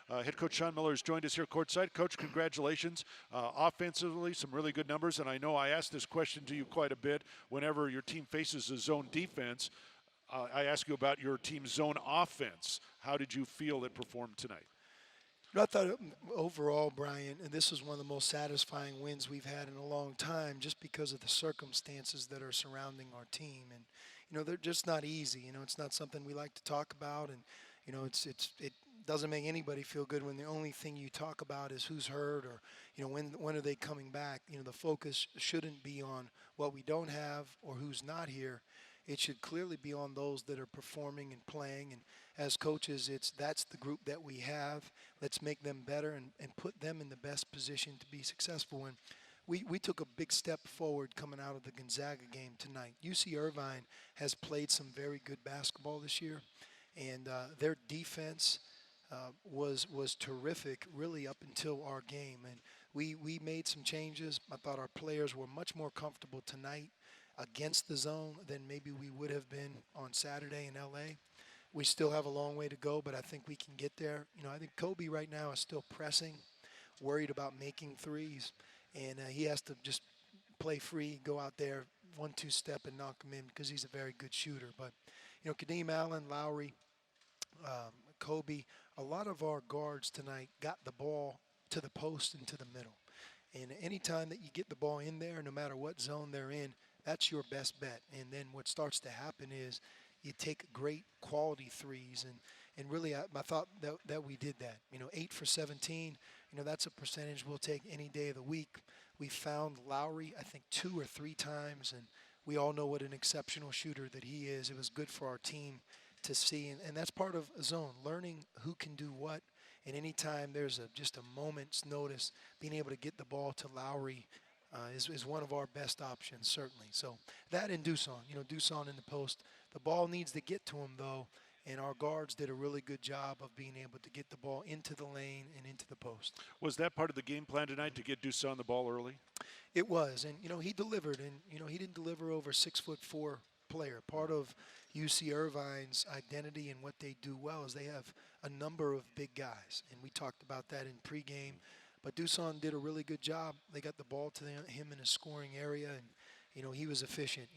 Head coach Sean Miller has joined us here courtside. Coach, congratulations. Offensively, some really good numbers, and I know I asked this question to you quite a bit whenever your team faces a zone defense. I ask you about your team's zone offense. How did you feel it performed tonight? I thought overall, Brian, and this is one of the most satisfying wins we've had in a long time just because of the circumstances that are surrounding our team. And, they're just not easy. It's not something we like to talk about. And, it doesn't make anybody feel good when the only thing you talk about is who's hurt or, when are they coming back. The focus shouldn't be on what we don't have or who's not here. It should clearly be on those that are performing and playing. And as coaches, that's the group that we have. Let's make them better and put them in the best position to be successful. And we took a big step forward coming out of the Gonzaga game tonight. UC Irvine has played some very good basketball this year, and their defense was terrific really up until our game. And we made some changes. I thought our players were much more comfortable tonight against the zone than maybe we would have been on Saturday in LA. We still have a long way to go, but I think we can get there. I think Kobe right now is still pressing, worried about making threes, and he has to just play free, go out there, 1-2 step and knock him in because he's a very good shooter. But, Kadeem Allen, Lowry, Kobe, a lot of our guards tonight got the ball to the post and to the middle. And any time that you get the ball in there, no matter what zone they're in, that's your best bet. And then what starts to happen is you take great quality threes. And really, I thought that we did that. 8 for 17, that's a percentage we'll take any day of the week. We found Lowry, I think, 2 or 3 times. And we all know what an exceptional shooter that he is. It was good for our team to see. And that's part of a zone, learning who can do what. And anytime there's just a moment's notice, being able to get the ball to Lowry is one of our best options, certainly. So that and Dusan, Dusan in the post. The ball needs to get to him, though, and our guards did a really good job of being able to get the ball into the lane and into the post. Was that part of the game plan tonight to get Dusan the ball early? It was, and, he delivered, and, he didn't deliver over 6'4" player. Part of UC Irvine's identity and what they do well is they have a number of big guys, and we talked about that in pregame. But Dusan did a really good job. They got the ball to him in a scoring area, and, he was efficient.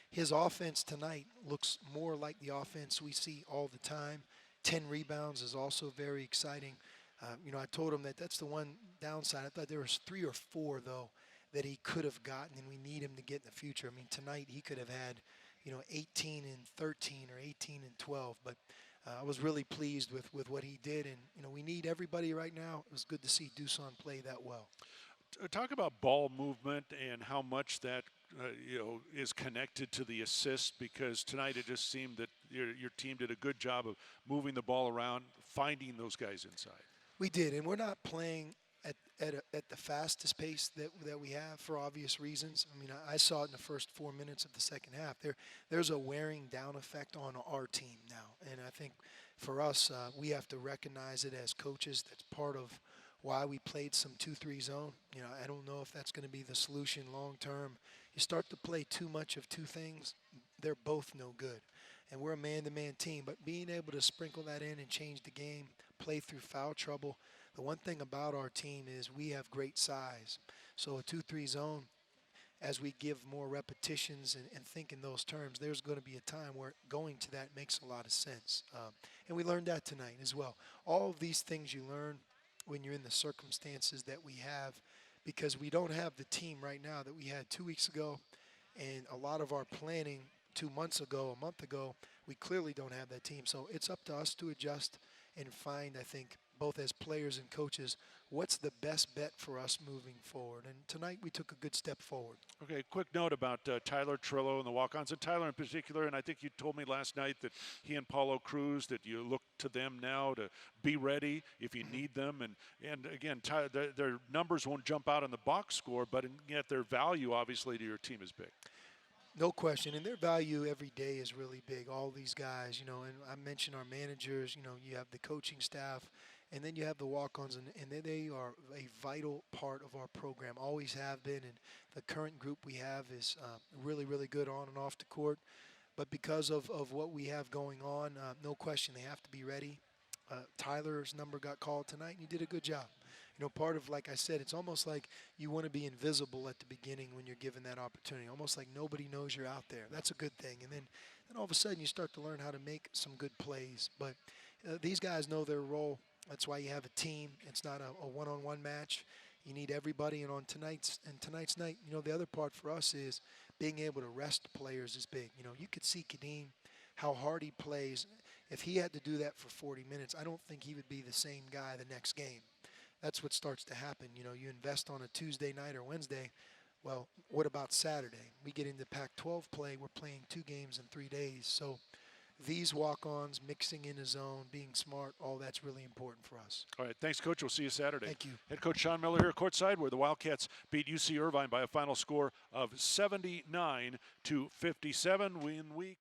His offense tonight looks more like the offense we see all the time. 10 rebounds is also very exciting. I told him that's the one downside. I thought there was 3 or 4, though, that he could have gotten, and we need him to get in the future. I mean, tonight he could have had, 18 and 13 or 18 and 12. But I was really pleased with what he did. And, we need everybody right now. It was good to see Dusan play that well. Talk about ball movement and how much that, is connected to the assists, because tonight it just seemed that your team did a good job of moving the ball around, finding those guys inside. We did, and we're not playing at the fastest pace that we have for obvious reasons. I mean, I saw it in the first 4 minutes of the second half. There's a wearing down effect on our team now, and I think for us, we have to recognize it as coaches. That's part of why we played some 2-3 zone. I don't know if that's going to be the solution long term. You start to play too much of two things, they're both no good. And we're a man-to-man team, but being able to sprinkle that in and change the game, play through foul trouble. The one thing about our team is we have great size. So a 2-3 zone, as we give more repetitions and think in those terms, there's going to be a time where going to that makes a lot of sense. And we learned that tonight as well. All of these things you learn when you're in the circumstances that we have, because we don't have the team right now that we had 2 weeks ago, and a lot of our planning 2 months ago, a month ago, we clearly don't have that team. So it's up to us to adjust and find, I think, both as players and coaches, what's the best bet for us moving forward. And tonight we took a good step forward. Okay, quick note about Tyler Trillo and the walk-ons, and Tyler in particular, and I think you told me last night that he and Paulo Cruz, that you look to them now to be ready if you need them. And again, their numbers won't jump out on the box score, but yet their value, obviously, to your team is big. No question, and their value every day is really big, all these guys, and I mentioned our managers, you have the coaching staff, and then you have the walk-ons, and they are a vital part of our program, always have been, and the current group we have is really, really good on and off the court. But because of what we have going on, no question, they have to be ready. Tyler's number got called tonight, and you did a good job. You know, part of, like I said, it's almost like you want to be invisible at the beginning when you're given that opportunity, almost like nobody knows you're out there. That's a good thing. And then all of a sudden you start to learn how to make some good plays. But these guys know their role. That's why you have a team. It's not a one-on-one match. You need everybody. And on tonight's night, you know, the other part for us is being able to rest players is big. You know, you could see Kadeem, how hard he plays. If he had to do that for 40 minutes, I don't think he would be the same guy the next game. That's what starts to happen. You know, you invest on a Tuesday night or Wednesday. Well, what about Saturday? We get into Pac-12 play. We're playing 2 games in 3 days. So these walk-ons, mixing in a zone, being smart, all that's really important for us. All right, thanks, Coach. We'll see you Saturday. Thank you. Head coach Sean Miller here courtside, where the Wildcats beat UC Irvine by a final score of 79-57. Win week.